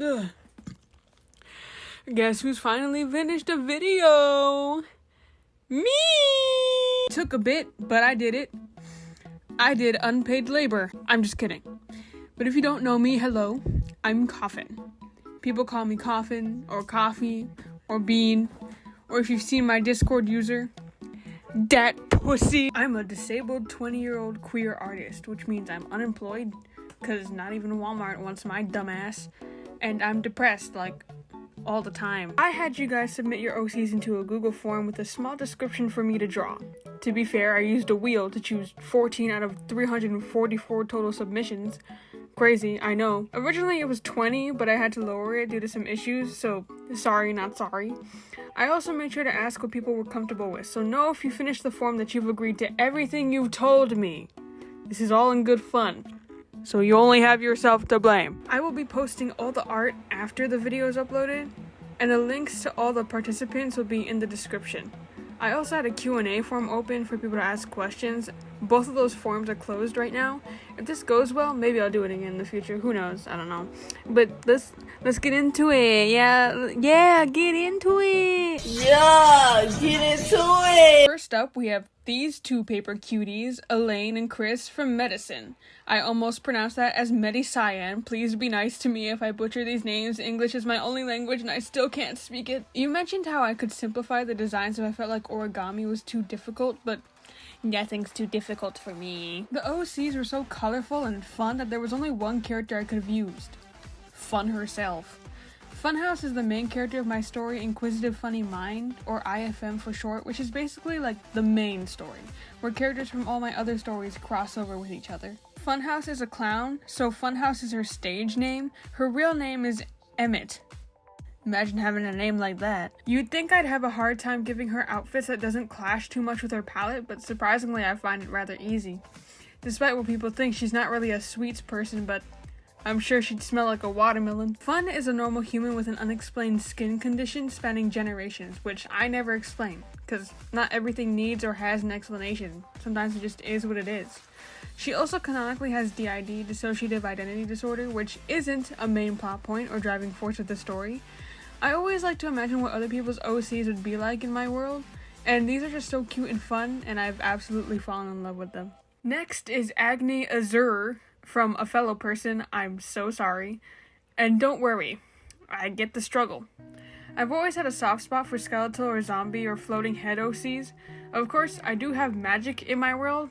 Ugh. Guess who's finally finished a video? Me! Took a bit, but I did it. I did unpaid labor. I'm just kidding. But if you don't know me, hello, I'm Coffin. People call me Coffin, or Coffee, or Bean, or if you've seen my Discord user, dat pussy. I'm a disabled 20-year-old queer artist, which means I'm unemployed, because not even Walmart wants my dumbass, and I'm depressed, like, all the time. I had you guys submit your OCs into a Google form with a small description for me to draw. To be fair, I used a wheel to choose 14 out of 344 total submissions. Crazy, I know. Originally it was 20, but I had to lower it due to some issues, so sorry, not sorry. I also made sure to ask what people were comfortable with, so know if you finish the form that you've agreed to everything you've told me. This is all in good fun, so you only have yourself to blame. I will be posting all the art after the video is uploaded, and the links to all the participants will be in the description. I also had a Q&A form open for people to ask questions. Both of those forms are closed right now. If this goes well, maybe I'll do it again in the future. Who knows? I don't know. But let's get into it. Yeah, get into it. Yeah, get into it. First up, we have these two paper cuties, Elaine and Chris from Medicine. I almost pronounced that as Medicyan. Please be nice to me if I butcher these names. English is my only language and I still can't speak it. You mentioned how I could simplify the designs if I felt like origami was too difficult, but nothing's too difficult for me. The OCs were so colorful and fun that there was only one character I could have used. Fun herself. Funhouse is the main character of my story, Inquisitive Funny Mind, or IFM for short, which is basically like the main story, where characters from all my other stories cross over with each other. Funhouse is a clown, so Funhouse is her stage name. Her real name is Emmett. Imagine having a name like that. You'd think I'd have a hard time giving her outfits that doesn't clash too much with her palette, but surprisingly I find it rather easy. Despite what people think, she's not really a sweets person, but I'm sure she'd smell like a watermelon. Fun is a normal human with an unexplained skin condition spanning generations, which I never explain, because not everything needs or has an explanation. Sometimes it just is what it is. She also canonically has DID, dissociative identity disorder, which isn't a main plot point or driving force of the story. I always like to imagine what other people's OCs would be like in my world, and these are just so cute and fun, and I've absolutely fallen in love with them. Next is Agni Azur from a fellow person, I'm so sorry. And don't worry, I get the struggle. I've always had a soft spot for skeletal or zombie or floating head OCs. Of course, I do have magic in my world,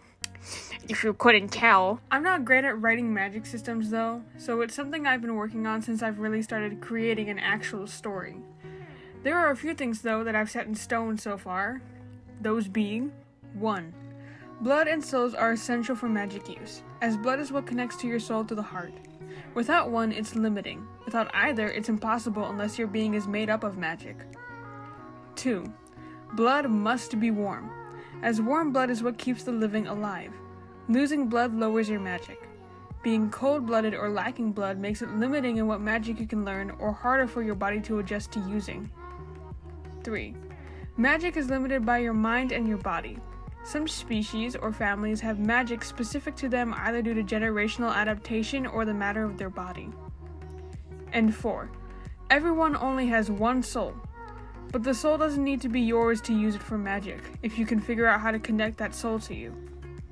if you couldn't tell. I'm not great at writing magic systems though, so it's something I've been working on since I've really started creating an actual story. There are a few things though that I've set in stone so far, those being: 1. Blood and souls are essential for magic use, as blood is what connects to your soul to the heart. Without one, it's limiting. Without either, it's impossible unless your being is made up of magic. 2. Blood must be warm, as warm blood is what keeps the living alive. Losing blood lowers your magic. Being cold-blooded or lacking blood makes it limiting in what magic you can learn or harder for your body to adjust to using. 3. Magic is limited by your mind and your body. Some species or families have magic specific to them either due to generational adaptation or the matter of their body. And 4. Everyone only has one soul, but the soul doesn't need to be yours to use it for magic, if you can figure out how to connect that soul to you.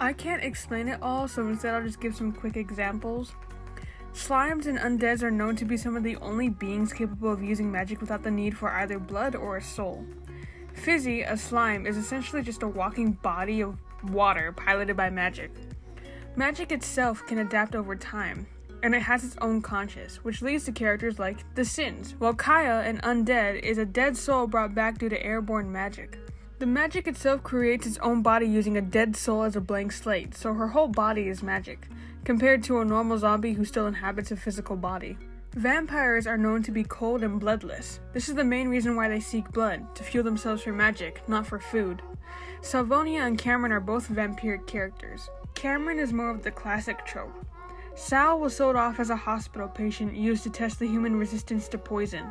I can't explain it all, so instead I'll just give some quick examples. Slimes and undeads are known to be some of the only beings capable of using magic without the need for either blood or a soul. Fizzy, a slime, is essentially just a walking body of water piloted by magic. Magic itself can adapt over time, and it has its own conscience, which leads to characters like the Sins, while Kaya, an undead, is a dead soul brought back due to airborne magic. The magic itself creates its own body using a dead soul as a blank slate, so her whole body is magic, compared to a normal zombie who still inhabits a physical body. Vampires are known to be cold and bloodless. This is the main reason why they seek blood, to fuel themselves for magic, not for food. Salvonia and Cameron are both vampiric characters. Cameron is more of the classic trope. Sal was sold off as a hospital patient used to test the human resistance to poison.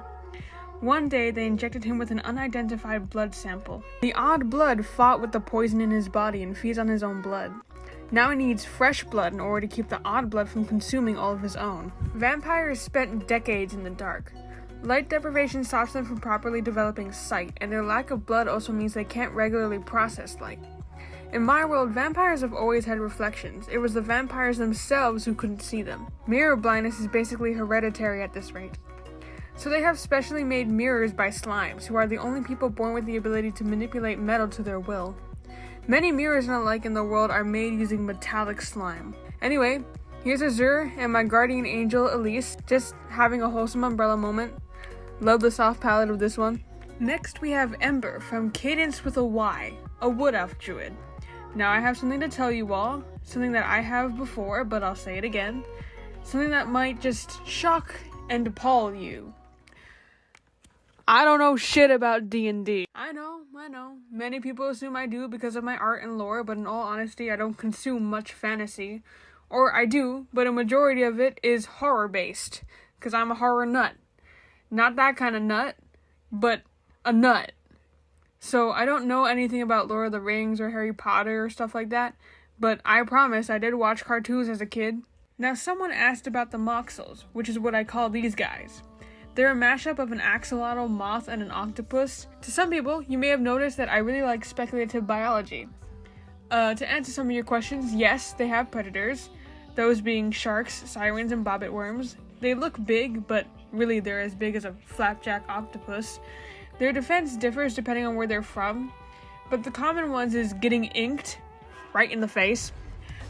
One day, they injected him with an unidentified blood sample. The odd blood fought with the poison in his body and feeds on his own blood. Now he needs fresh blood in order to keep the odd blood from consuming all of his own. Vampires spent decades in the dark. Light deprivation stops them from properly developing sight, and their lack of blood also means they can't regularly process light. In my world, vampires have always had reflections. It was the vampires themselves who couldn't see them. Mirror blindness is basically hereditary at this rate. So they have specially made mirrors by slimes, who are the only people born with the ability to manipulate metal to their will. Many mirrors and alike in the world are made using metallic slime. Anyway, here's HUZZAH and my guardian angel Elise, just having a wholesome umbrella moment. Love the soft palette of this one. Next we have Ember from Cadence with a Y, a wood elf druid. Now I have something to tell you all, something that I have before, but I'll say it again. Something that might just shock and appall you. I don't know shit about D&D. I know. Many people assume I do because of my art and lore, but in all honesty, I don't consume much fantasy. Or I do, but a majority of it is horror-based, because I'm a horror nut. Not that kind of nut, but a nut. So I don't know anything about Lord of the Rings or Harry Potter or stuff like that, but I promise I did watch cartoons as a kid. Now someone asked about the Moxels, which is what I call these guys. They're a mashup of an axolotl, moth, and an octopus. To some people, you may have noticed that I really like speculative biology. To answer some of your questions, yes, they have predators, those being sharks, sirens, and bobbit worms. They look big, but really they're as big as a flapjack octopus. Their defense differs depending on where they're from, but the common ones is getting inked right in the face,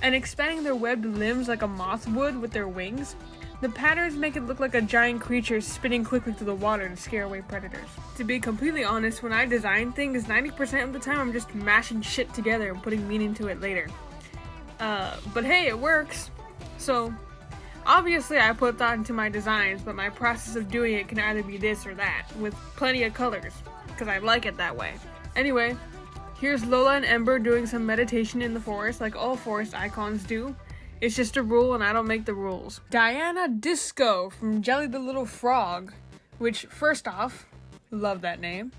and expanding their webbed limbs like a moth would with their wings. The patterns make it look like a giant creature spinning quickly through the water to scare away predators. To be completely honest, when I design things, 90% of the time I'm just mashing shit together and putting meaning to it later. But hey, it works. So, obviously I put thought into my designs, but my process of doing it can either be this or that, with plenty of colors, because I like it that way. Anyway, here's Lola and Ember doing some meditation in the forest like all forest icons do. It's just a rule and I don't make the rules. Diana Disco from Jelly the Little Frog, which, first off, love that name.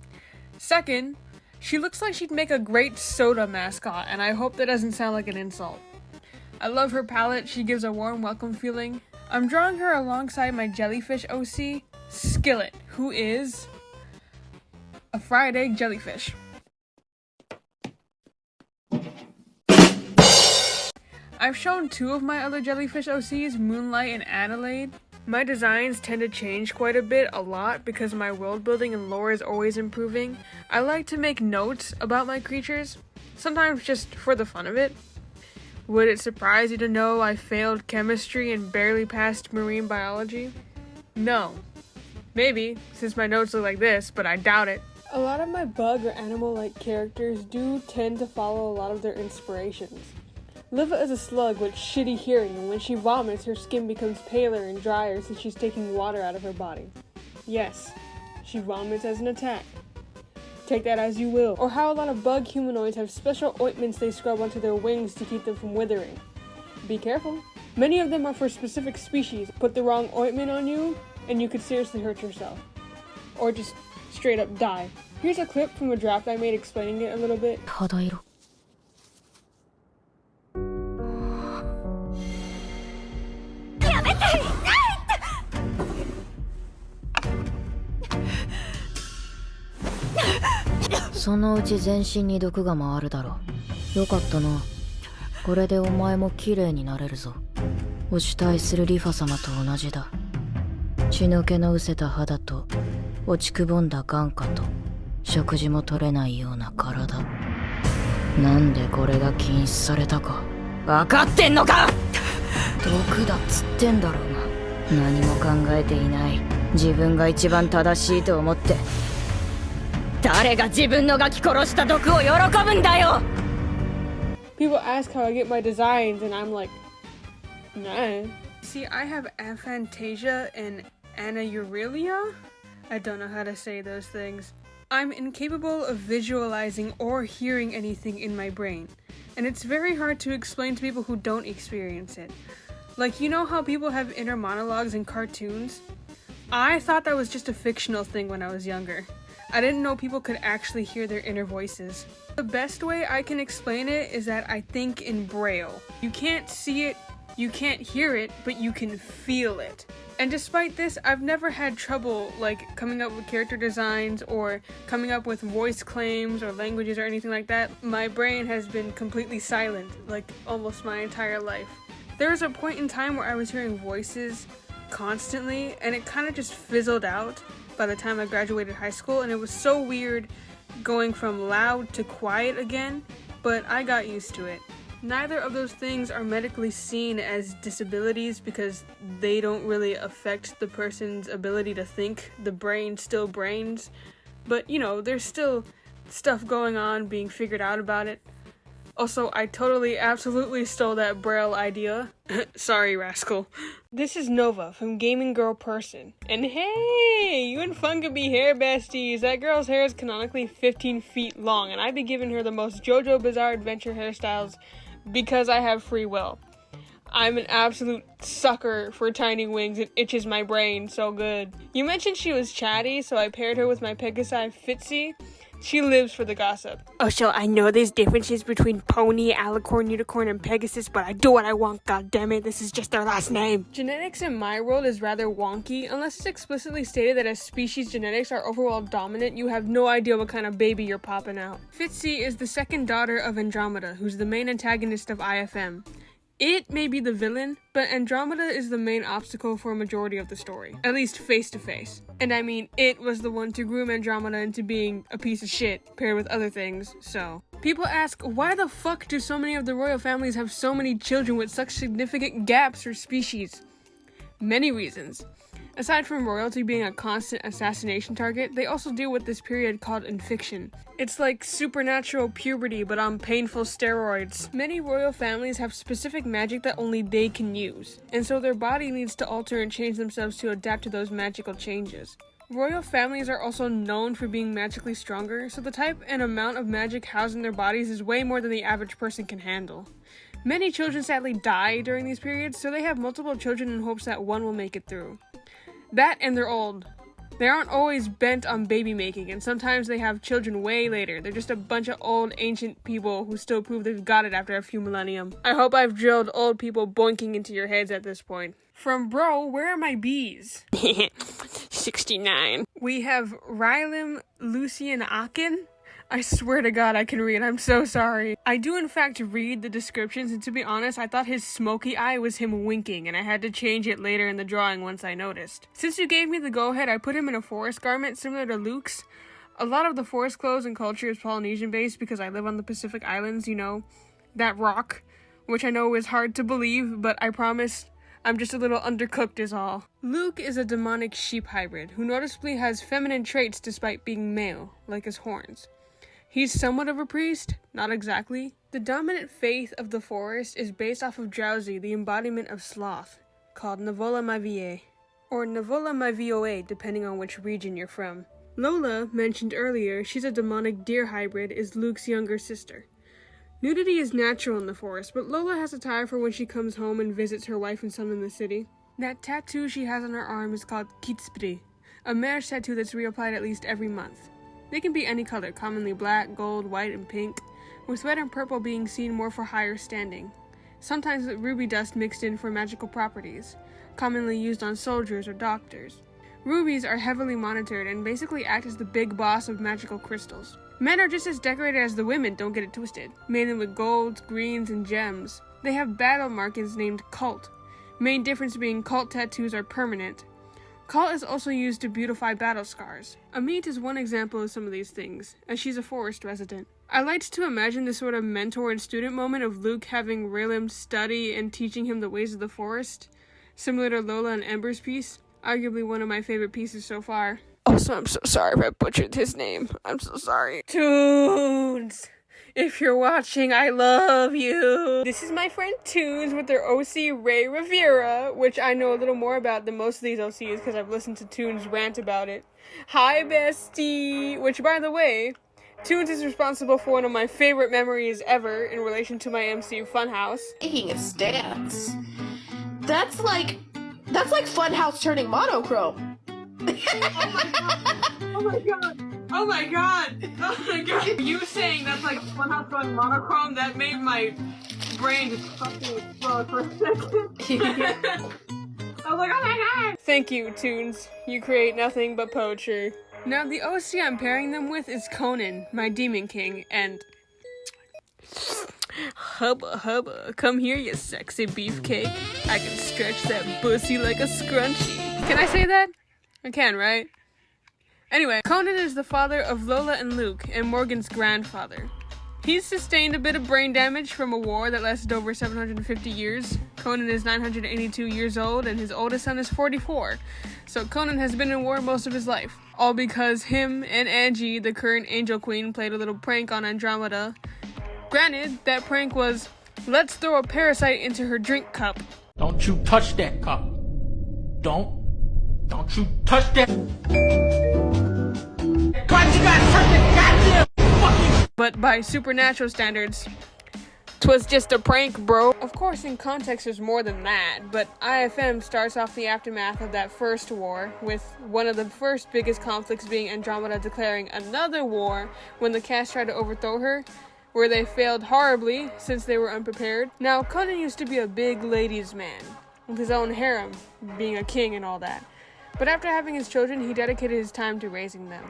Second, she looks like she'd make a great soda mascot, and I hope that doesn't sound like an insult. I love her palette, she gives a warm welcome feeling. I'm drawing her alongside my jellyfish OC, Skillet, who is a fried egg jellyfish. I've shown two of my other jellyfish OCs, Moonlight and Adelaide. My designs tend to change quite a lot, because my world building and lore is always improving. I like to make notes about my creatures, sometimes just for the fun of it. Would it surprise you to know I failed chemistry and barely passed marine biology? No. Maybe, since my notes look like this, but I doubt it. A lot of my bug or animal-like characters do tend to follow a lot of their inspirations. Liva is a slug with shitty hearing, and when she vomits, her skin becomes paler and drier since she's taking water out of her body. Yes, she vomits as an attack. Take that as you will. Or how a lot of bug humanoids have special ointments they scrub onto their wings to keep them from withering. Be careful. Many of them are for specific species. Put the wrong ointment on you, and you could seriously hurt yourself. Or just straight up die. Here's a clip from a draft I made explaining it a little bit. そのうち全身に毒が回るだろう。よかったな。これでお前も綺麗になれるぞ。お主対するリファ様と同じだ。血の気の失せた肌と落ちくぼんだ眼下と食事も取れないような体。なんでこれが禁止されたか分かってんのか。毒だっつってんだろうが。何も考えていない。自分が一番正しいと思って。誰が自分のガキ殺した毒を喜ぶんだよ。 People ask how I get my designs, and I'm like, nah. See, I have aphantasia and anaurelia? I don't know how to say those things. I'm incapable of visualizing or hearing anything in my brain, and it's very hard to explain to people who don't experience it. Like, you know how people have inner monologues in cartoons? I thought that was just a fictional thing when I was younger. I didn't know people could actually hear their inner voices. The best way I can explain it is that I think in Braille. You can't see it, you can't hear it, but you can feel it. And despite this, I've never had trouble like coming up with character designs or coming up with voice claims or languages or anything like that. My brain has been completely silent, like almost my entire life. There was a point in time where I was hearing voices constantly, and it kind of just fizzled out by the time I graduated high school, and it was so weird going from loud to quiet again, but I got used to it. Neither of those things are medically seen as disabilities because they don't really affect the person's ability to think. The brain still brains, but you know, there's still stuff going on being figured out about it. Also, I totally, absolutely stole that Braille idea. Sorry, rascal. This is Nova from Gaming Girl Person. And hey, you and Fun could be hair besties. That girl's hair is canonically 15 feet long, and I'd be giving her the most JoJo Bizarre Adventure hairstyles because I have free will. I'm an absolute sucker for tiny wings. It itches my brain so good. You mentioned she was chatty, so I paired her with my Pegasi Fitzy. She lives for the gossip. Oh, so I know there's differences between pony, alicorn, unicorn, and Pegasus, but I do what I want, goddammit. This is just their last name. Genetics in my world is rather wonky. Unless it's explicitly stated that as species genetics are overall dominant, you have no idea what kind of baby you're popping out. Fitzy is the second daughter of Andromeda, who's the main antagonist of IFM. It may be the villain, but Andromeda is the main obstacle for a majority of the story, at least face to face. And I mean, it was the one to groom Andromeda into being a piece of shit, paired with other things, so. People ask, why the fuck do so many of the royal families have so many children with such significant gaps for species? Many reasons. Aside from royalty being a constant assassination target, they also deal with this period called infiction. It's like supernatural puberty, but on painful steroids. Many royal families have specific magic that only they can use, and so their body needs to alter and change themselves to adapt to those magical changes. Royal families are also known for being magically stronger, so the type and amount of magic housed in their bodies is way more than the average person can handle. Many children sadly die during these periods, so they have multiple children in hopes that one will make it through. That and they're old. They aren't always bent on baby making, and sometimes they have children way later. They're just a bunch of old ancient people who still prove they've got it after a few millennium. I hope I've drilled old people boinking into your heads at this point. From Bro, where are my bees? 69. We have Rylam Lucian Akin. I swear to God I can read, I'm so sorry. I do in fact read the descriptions, and to be honest, I thought his smoky eye was him winking, and I had to change it later in the drawing once I noticed. Since you gave me the go-ahead, I put him in a forest garment similar to Luke's. A lot of the forest clothes and culture is Polynesian based because I live on the Pacific Islands, you know, that rock, which I know is hard to believe, but I promise I'm just a little undercooked is all. Luke is a demonic sheep hybrid who noticeably has feminine traits despite being male, like his horns. He's somewhat of a priest, not exactly. The dominant faith of the forest is based off of Drowsy, the embodiment of Sloth, called Navola Mavie, or Navola Mavioe, depending on which region you're from. Lola, mentioned earlier, she's a demonic deer hybrid, is Luke's younger sister. Nudity is natural in the forest, but Lola has a tie for when she comes home and visits her wife and son in the city. That tattoo she has on her arm is called Kitspri, a marriage tattoo that's reapplied at least every month. They can be any color, commonly black, gold, white, and pink, with red and purple being seen more for higher standing. Sometimes with ruby dust mixed in for magical properties, commonly used on soldiers or doctors. Rubies are heavily monitored and basically act as the big boss of magical crystals. Men are just as decorated as the women, don't get it twisted, mainly with golds, greens, and gems. They have battle markings named Cult. Main difference being Cult tattoos are permanent. Cult is also used to beautify battle scars. Amit is one example of some of these things, as she's a forest resident. I liked to imagine this sort of mentor and student moment of Luke having Rylam study and teaching him the ways of the forest, similar to Lola and Ember's piece, arguably one of my favorite pieces so far. Also, I'm so sorry if I butchered his name. I'm so sorry. Toons! If you're watching, I love you! This is my friend Toons with their OC Ray Rivera, which I know a little more about than most of these OCs because I've listened to Toons rant about it. Hi, bestie! Which, by the way, Toons is responsible for one of my favorite memories ever in relation to my MCU Funhouse. Speaking of stats, that's like Funhouse turning monochrome. Oh my god! Oh my god! Oh my god! You saying that's like Funhouse going monochrome, that made my brain just fucking explode for a second. I was like, oh my god! Thank you, Toons. You create nothing but poetry. Now, the OC I'm pairing them with is Conan, my Demon King, and... Hubba hubba, come here, you sexy beefcake. I can stretch that pussy like a scrunchie. Can I say that? I can, right? Anyway, Conan is the father of Lola and Luke, and Morgan's grandfather. He's sustained a bit of brain damage from a war that lasted over 750 years. Conan is 982 years old, and his oldest son is 44. So Conan has been in war most of his life. All because him and Angie, the current Angel Queen, played a little prank on Andromeda. Granted, that prank was, let's throw a parasite into her drink cup. Don't you touch that cup. Don't you touch that. God, you gotta touch that goddamn fucking. But by supernatural standards, 'twas just a prank, bro. Of course, in context, there's more than that, but IFM starts off the aftermath of that first war, with one of the first biggest conflicts being Andromeda declaring another war when the cast tried to overthrow her, where they failed horribly since they were unprepared. Now, Conan used to be a big ladies' man, with his own harem, being a king and all that. But after having his children, he dedicated his time to raising them.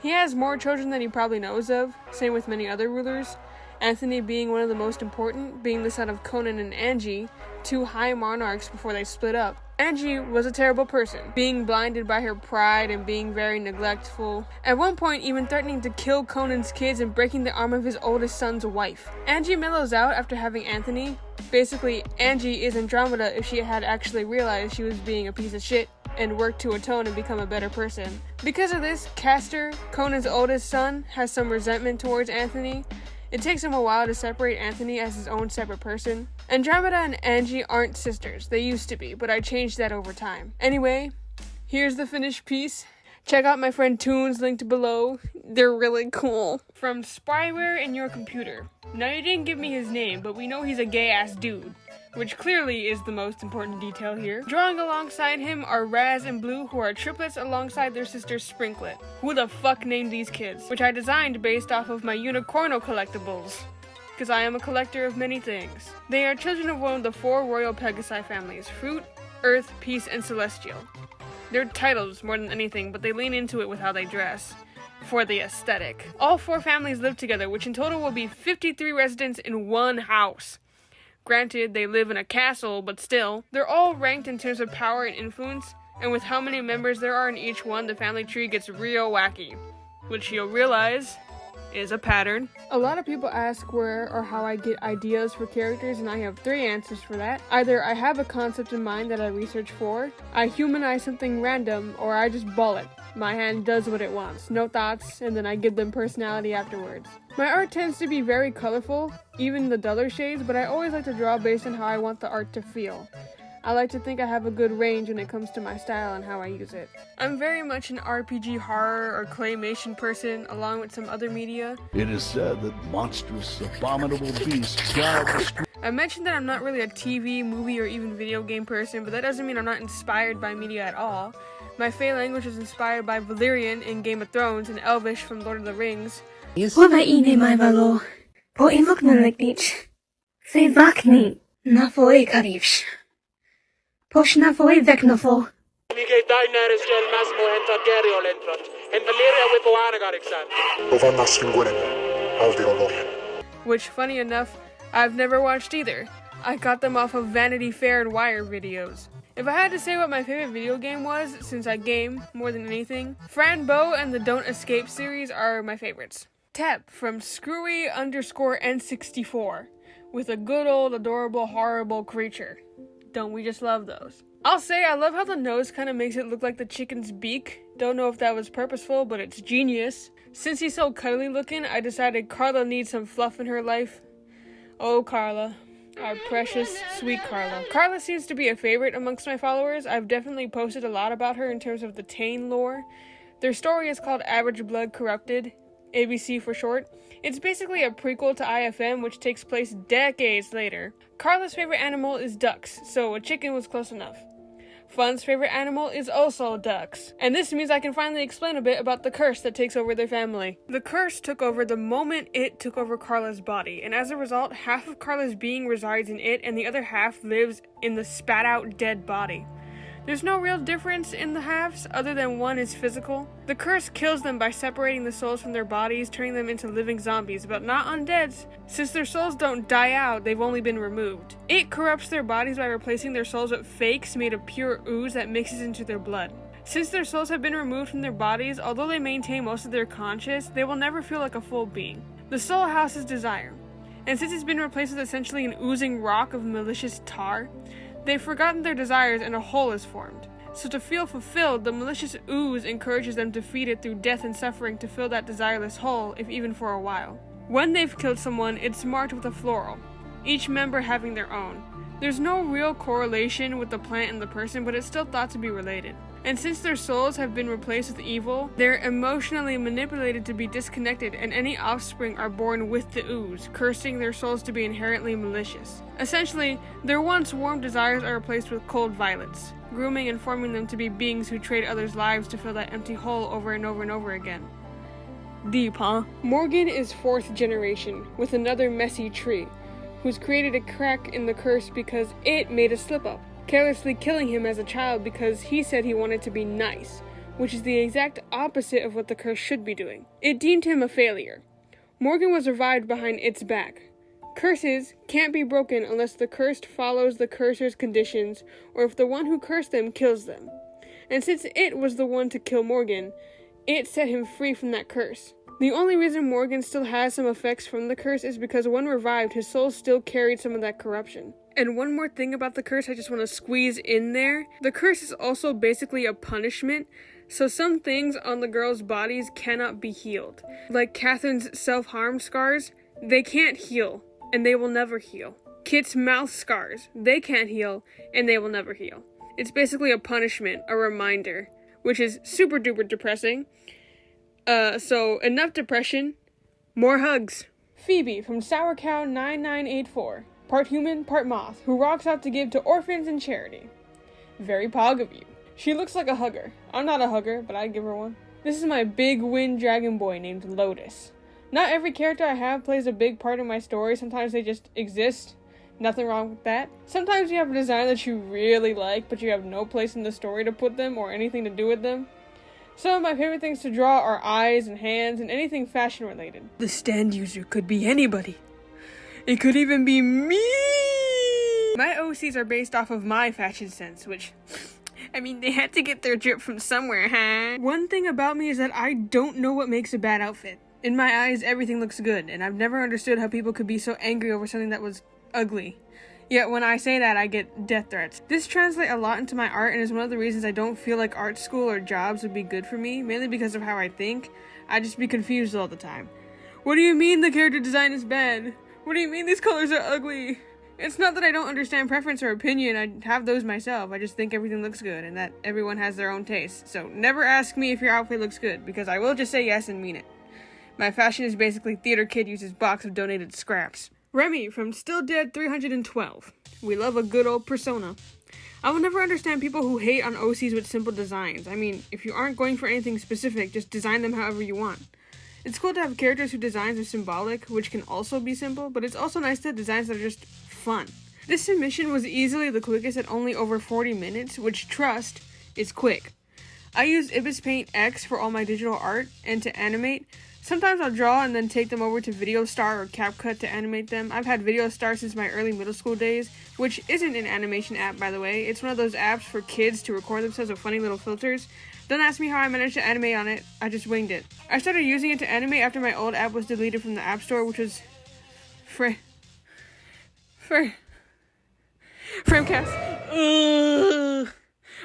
He has more children than he probably knows of, same with many other rulers. Anthony being one of the most important, being the son of Conan and Angie, two high monarchs before they split up. Angie was a terrible person, being blinded by her pride and being very neglectful. At one point, even threatening to kill Conan's kids and breaking the arm of his oldest son's wife. Angie mellows out after having Anthony. Basically, Angie is Andromeda if she had actually realized she was being a piece of shit and worked to atone and become a better person. Because of this, Castor, Conan's oldest son, has some resentment towards Anthony. It takes him a while to separate Anthony as his own separate person. Andromeda and Angie aren't sisters. They used to be, but I changed that over time. Anyway, here's the finished piece. Check out my friend Toons linked below. They're really cool. From spyware in your computer. Now, you didn't give me his name, but we know he's a gay-ass dude, which clearly is the most important detail here. Drawing alongside him are Raz and Blue, who are triplets alongside their sister Sprinklet. Who the fuck named these kids? Which I designed based off of my Unicorno collectibles, because I am a collector of many things. They are children of one of the 4 royal Pegasi families: Fruit, Earth, Peace, and Celestial. They're titles more than anything, but they lean into it with how they dress, for the aesthetic. All 4 families live together, which in total will be 53 residents in one house. Granted, they live in a castle, but still. They're all ranked in terms of power and influence, and with how many members there are in each one, the family tree gets real wacky, which you'll realize is a pattern. A lot of people ask where or how I get ideas for characters, and I have 3 answers for that. Either I have a concept in mind that I research for, I humanize something random, or I just ball it. My hand does what it wants, no thoughts, and then I give them personality afterwards. My art tends to be very colorful, even the duller shades, but I always like to draw based on how I want the art to feel. I like to think I have a good range when it comes to my style and how I use it. I'm very much an RPG horror or claymation person, along with some other media. It is said that monstrous, abominable beasts guard the streets. I mentioned that I'm not really a TV, movie, or even video game person, but that doesn't mean I'm not inspired by media at all. My Fey language was inspired by Valyrian in Game of Thrones and Elvish from Lord of the Rings. Wat bij ine mij valo, po imok na leknic. Fej vakni, na foe karivsh. Posh na foe veknofo. Which, funny enough, I've never watched either. I got them off of Vanity Fair and Wire videos. If I had to say what my favorite video game was, since I game more than anything, Fran Bow and the Don't Escape series are my favorites. Tep from Screwy_N64, with a good old adorable horrible creature. Don't we just love those? I'll say I love how the nose kind of makes it look like the chicken's beak. Don't know if that was purposeful, but it's genius. Since he's so cuddly looking, I decided Carla needs some fluff in her life. Oh, Carla. Our precious, sweet Carla. Carla seems to be a favorite amongst my followers. I've definitely posted a lot about her in terms of the TAINS lore. Their story is called Average Blood Corrupted, ABC for short. It's basically a prequel to IFM, which takes place decades later. Carla's favorite animal is ducks, so a chicken was close enough. Fun's favorite animal is also ducks. And this means I can finally explain a bit about the curse that takes over their family. The curse took over the moment it took over Carla's body, and as a result, half of Carla's being resides in it and the other half lives in the spat out dead body. There's no real difference in the halves, other than one is physical. The curse kills them by separating the souls from their bodies, turning them into living zombies, but not undeads. Since their souls don't die out, they've only been removed. It corrupts their bodies by replacing their souls with fakes made of pure ooze that mixes into their blood. Since their souls have been removed from their bodies, although they maintain most of their conscious, they will never feel like a full being. The soul houses desire, and since it's been replaced with essentially an oozing rock of malicious tar, they've forgotten their desires and a hole is formed. So to feel fulfilled, the malicious ooze encourages them to feed it through death and suffering to fill that desireless hole, if even for a while. When they've killed someone, it's marked with a floral, each member having their own. There's no real correlation with the plant and the person, but it's still thought to be related. And since their souls have been replaced with evil, they're emotionally manipulated to be disconnected, and any offspring are born with the ooze, cursing their souls to be inherently malicious. Essentially, their once warm desires are replaced with cold violets, grooming and forming them to be beings who trade others' lives to fill that empty hole over and over and over again. Deep, huh? Morgan is 4th generation, with another messy tree, who's created a crack in the curse because it made a slip-up, carelessly killing him as a child because he said he wanted to be nice, which is the exact opposite of what the curse should be doing. It deemed him a failure. Morgan was revived behind its back. Curses can't be broken unless the cursed follows the curser's conditions, or if the one who cursed them kills them. And since it was the one to kill Morgan, it set him free from that curse. The only reason Morgan still has some effects from the curse is because when revived, his soul still carried some of that corruption. And one more thing about the curse I just want to squeeze in there. The curse is also basically a punishment, so some things on the girls' bodies cannot be healed. Like Catherine's self-harm scars, they can't heal, and they will never heal. Kit's mouth scars, they can't heal, and they will never heal. It's basically a punishment, a reminder, which is super duper depressing. So enough depression, more hugs. Phoebe from Sour Cow 9984. Part human, part moth, who rocks out to give to orphans and charity. Very pog of you. She looks like a hugger. I'm not a hugger, but I'd give her one. This is my big wind dragon boy named Lotus. Not every character I have plays a big part in my story. Sometimes they just exist. Nothing wrong with that. Sometimes you have a design that you really like, but you have no place in the story to put them or anything to do with them. Some of my favorite things to draw are eyes and hands and anything fashion related. The stand user could be anybody. It could even be me! My OCs are based off of my fashion sense, which, I mean, they had to get their drip from somewhere, huh? One thing about me is that I don't know what makes a bad outfit. In my eyes, everything looks good, and I've never understood how people could be so angry over something that was ugly. Yet when I say that, I get death threats. This translates a lot into my art and is one of the reasons I don't feel like art school or jobs would be good for me, mainly because of how I think. I'd just be confused all the time. What do you mean the character design is bad? What do you mean these colors are ugly? It's not that I don't understand preference or opinion, I have those myself. I just think everything looks good and that everyone has their own taste. So never ask me if your outfit looks good, because I will just say yes and mean it. My fashion is basically theater kid uses box of donated scraps. Remy from Still Dead 312. We love a good old persona. I will never understand people who hate on OCs with simple designs. I mean, if you aren't going for anything specific, just design them however you want. It's cool to have characters whose designs are symbolic, which can also be simple, but it's also nice to have designs that are just fun. This submission was easily the quickest at only over 40 minutes, which, trust, is quick. I use Ibis Paint X for all my digital art and to animate. Sometimes I'll draw and then take them over to VideoStar or CapCut to animate them. I've had VideoStar since my early middle school days, which isn't an animation app, by the way. It's one of those apps for kids to record themselves with funny little filters. Don't ask me how I managed to animate on it, I just winged it. I started using it to animate after my old app was deleted from the App Store, which was Framecast. Ugh.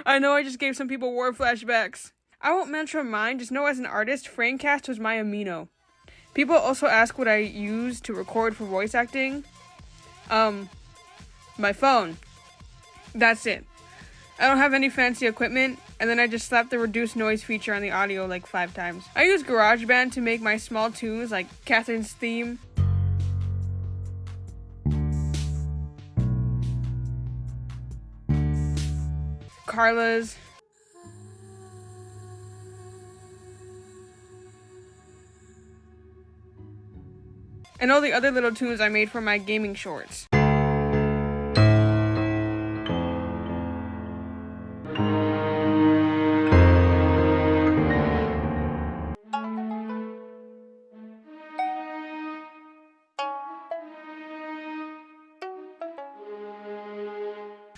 I know I just gave some people war flashbacks. I won't mention mine, just know as an artist, Framecast was my amino. People also ask what I use to record for voice acting. My phone. That's it. I don't have any fancy equipment, and then I just slapped the reduced noise feature on the audio like 5 times. I use GarageBand to make my small tunes like Catherine's theme. Carla's, and all the other little tunes I made for my gaming shorts.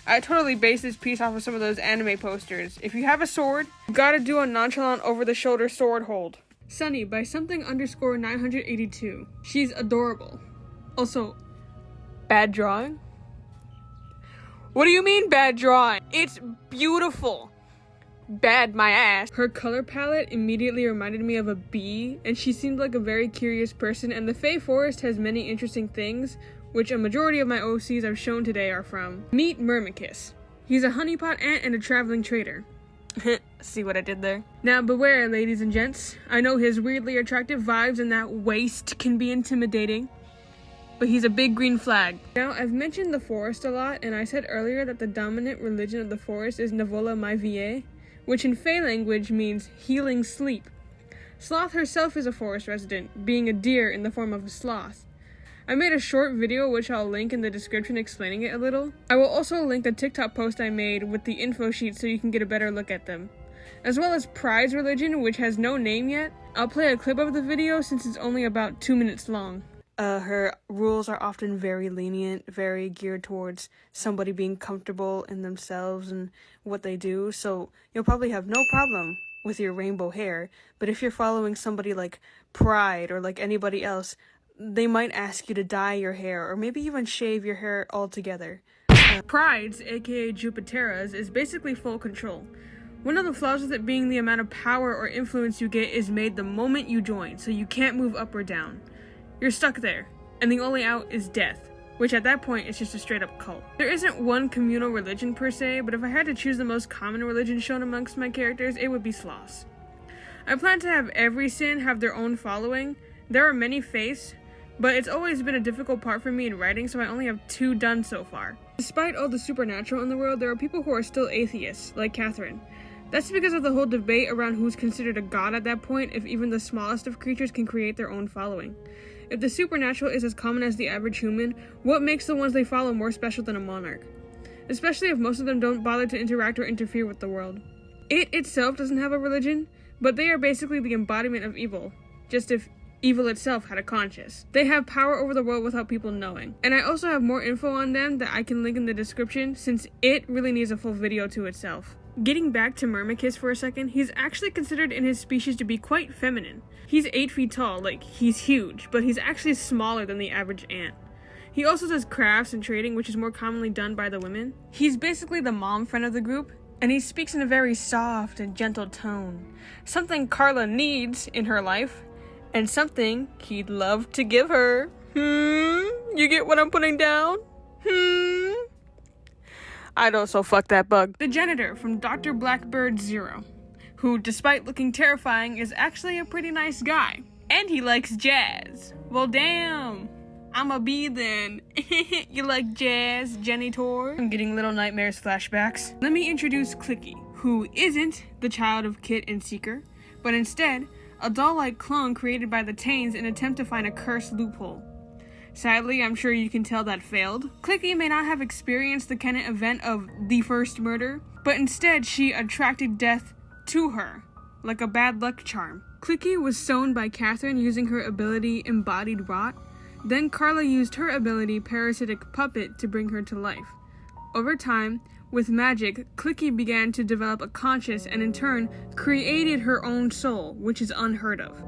I totally based this piece off of some of those anime posters. If you have a sword, you gotta do a nonchalant over-the-shoulder sword hold. Sunny by something_982. She's adorable. Also, bad drawing? What do you mean bad drawing? It's beautiful. Bad my ass. Her color palette immediately reminded me of a bee, and she seemed like a very curious person, and the Fey Forest has many interesting things, which a majority of my OCs I've shown today are from. Meet Myrmicus. He's a honeypot ant and a traveling trader. See what I did there? Now beware, ladies and gents. I know his weirdly attractive vibes and that waist can be intimidating, but he's a big green flag. Now, I've mentioned the forest a lot, and I said earlier that the dominant religion of the forest is Navola Mai Vie, which in Fey language means healing sleep. Sloth herself is a forest resident, being a deer in the form of a sloth. I made a short video which I'll link in the description explaining it a little. I will also link a TikTok post I made with the info sheet so you can get a better look at them. As well as Pride's religion, which has no name yet. I'll play a clip of the video since it's only about 2 minutes long. Her rules are often very lenient, very geared towards somebody being comfortable in themselves and what they do, so you'll probably have no problem with your rainbow hair, but if you're following somebody like Pride or like anybody else, they might ask you to dye your hair or maybe even shave your hair altogether. Pride's, aka Jupitera's, is basically full control. One of the flaws with it being the amount of power or influence you get is made the moment you join, so you can't move up or down. You're stuck there, and the only out is death, which at that point is just a straight up cult. There isn't one communal religion per se, but if I had to choose the most common religion shown amongst my characters, it would be Sloths. I plan to have every sin have their own following. There are many faiths, but it's always been a difficult part for me in writing, so I only have 2 done so far. Despite all the supernatural in the world, there are people who are still atheists, like Catherine. That's because of the whole debate around who's considered a god at that point if even the smallest of creatures can create their own following. If the supernatural is as common as the average human, what makes the ones they follow more special than a monarch? Especially if most of them don't bother to interact or interfere with the world. It itself doesn't have a religion, but they are basically the embodiment of evil, just if evil itself had a conscience. They have power over the world without people knowing. And I also have more info on them that I can link in the description since it really needs a full video to itself. Getting back to Myrmicus for a second, he's actually considered in his species to be quite feminine. He's 8 feet tall, like he's huge, but he's actually smaller than the average ant. He also does crafts and trading, which is more commonly done by the women. He's basically the mom friend of the group, and he speaks in a very soft and gentle tone. Something Carla needs in her life, and something he'd love to give her. You get what I'm putting down? I'd also fuck that bug. The janitor from Dr. Blackbird Zero, who, despite looking terrifying, is actually a pretty nice guy. And he likes jazz. Well, damn. I'm a bee then. You like jazz, Janitor? I'm getting Little Nightmares flashbacks. Let me introduce Clicky, who isn't the child of Kit and Seeker, but instead, a doll-like clone created by the TAINS in an attempt to find a cursed loophole. Sadly, I'm sure you can tell that failed. Clicky may not have experienced the canon event of the first murder, but instead she attracted death to her, like a bad luck charm. Clicky was sewn by Catherine using her ability Embodied Rot. Then Carla used her ability Parasitic Puppet to bring her to life. Over time, with magic, Clicky began to develop a conscience and in turn created her own soul, which is unheard of.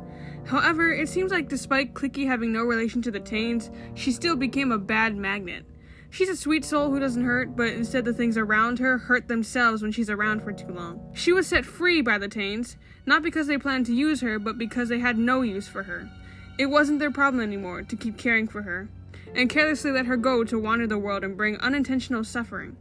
However, it seems like despite Clicky having no relation to the TAINS, she still became a bad magnet. She's a sweet soul who doesn't hurt, but instead the things around her hurt themselves when she's around for too long. She was set free by the TAINS, not because they planned to use her, but because they had no use for her. It wasn't their problem anymore to keep caring for her, and carelessly let her go to wander the world and bring unintentional suffering.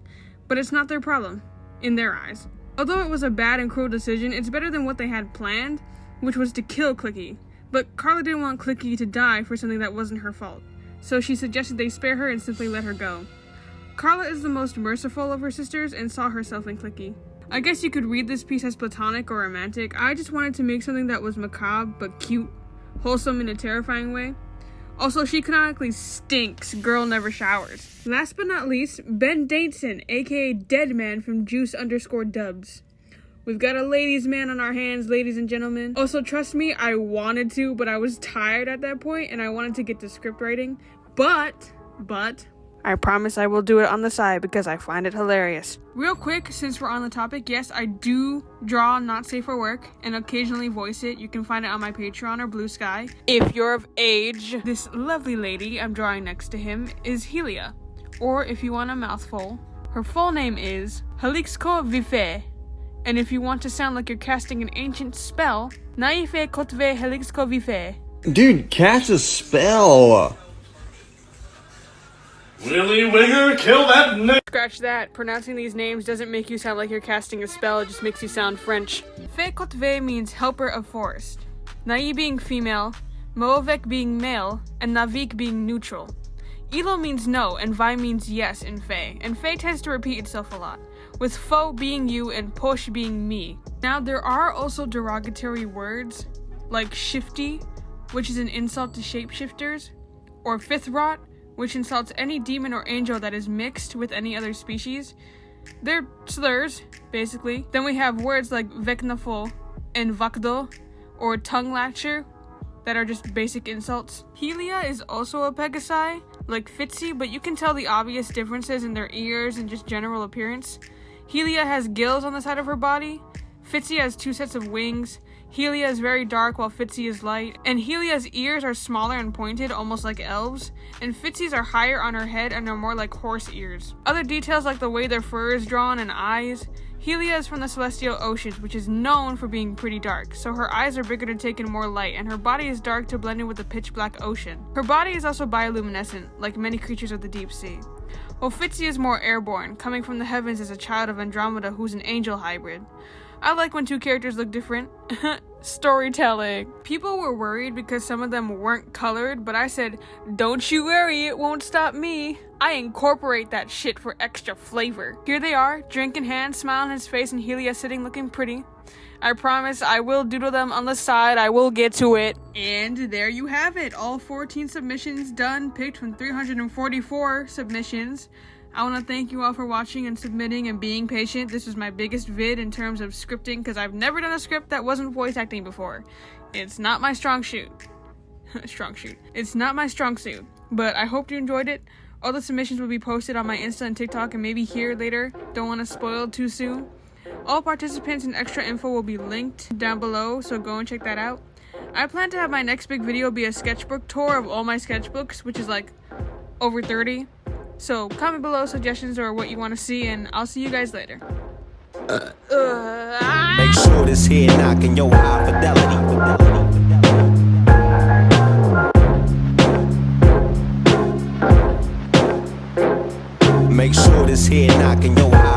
But it's not their problem, in their eyes. Although it was a bad and cruel decision, it's better than what they had planned, which was to kill Clicky. But Carla didn't want Clicky to die for something that wasn't her fault, so she suggested they spare her and simply let her go. Carla is the most merciful of her sisters and saw herself in Clicky. I guess you could read this piece as platonic or romantic. I just wanted to make something that was macabre but cute, wholesome in a terrifying way. Also, she canonically stinks. Girl never showers. Last but not least, Ben Dateson, aka Deadman from Juice_Dubs. We've got a ladies' man on our hands, ladies and gentlemen. Also, trust me, I wanted to, but I was tired at that point, and I wanted to get to script writing. But, I promise I will do it on the side because I find it hilarious. real quick, since we're on the topic, yes, I do draw Not Safe for Work and occasionally voice it. You can find it on my Patreon or Blue Sky. If you're of age. This lovely lady I'm drawing next to him is Helia. Or, if you want a mouthful, her full name is Helixko Vife. And if you want to sound like you're casting an ancient spell, Naife Kotve Helixko Vife. Dude, cast a spell! Willy Wigger, kill that nigga! Scratch that. Pronouncing these names doesn't make you sound like you're casting a spell, it just makes you sound French. Fe Kotve means helper of forest. Nai being female, Moovek being male, and Navik being neutral. Ilo means no, and Vi means yes in Fe, and Fe tends to repeat itself a lot, with Fo being you and Posh being me. Now, there are also derogatory words, like shifty, which is an insult to shapeshifters, or fifth rot, which insults any demon or angel that is mixed with any other species. They're slurs, basically. Then we have words like veknafo and vakdo, or tongue latcher, that are just basic insults. Helia is also a Pegasi, like Fitzy, but you can tell the obvious differences in their ears and just general appearance. Helia has gills on the side of her body. Fitzy has 2 sets of wings. Helia is very dark while Fitzy is light. And Helia's ears are smaller and pointed, almost like elves. And Fitzy's are higher on her head and are more like horse ears. Other details like the way their fur is drawn and eyes. Helia is from the celestial oceans, which is known for being pretty dark, so her eyes are bigger to take in more light, and her body is dark to blend in with the pitch black ocean. Her body is also bioluminescent, like many creatures of the deep sea. While Fitzy is more airborne, coming from the heavens as a child of Andromeda who's an angel hybrid. I like when 2 characters look different. Storytelling. People were worried because some of them weren't colored, but I said, don't you worry, it won't stop me. I incorporate that shit for extra flavor. Here they are, drink in hand, smile on his face, and Helia sitting looking pretty. I promise I will doodle them on the side, I will get to it. And there you have it, all 14 submissions done, picked from 344 submissions. I want to thank you all for watching and submitting and being patient. This is my biggest vid in terms of scripting because I've never done a script that wasn't voice acting before. It's not my strong suit. It's not my strong suit, but I hope you enjoyed it. All the submissions will be posted on my Insta and TikTok and maybe here later. Don't want to spoil too soon. All participants and extra info will be linked down below, so go and check that out. I plan to have my next big video be a sketchbook tour of all my sketchbooks, which is like over 30. So comment below suggestions or what you want to see, and I'll see you guys later. Make sure this here knocking your high fidelity. Make sure this here knocking your high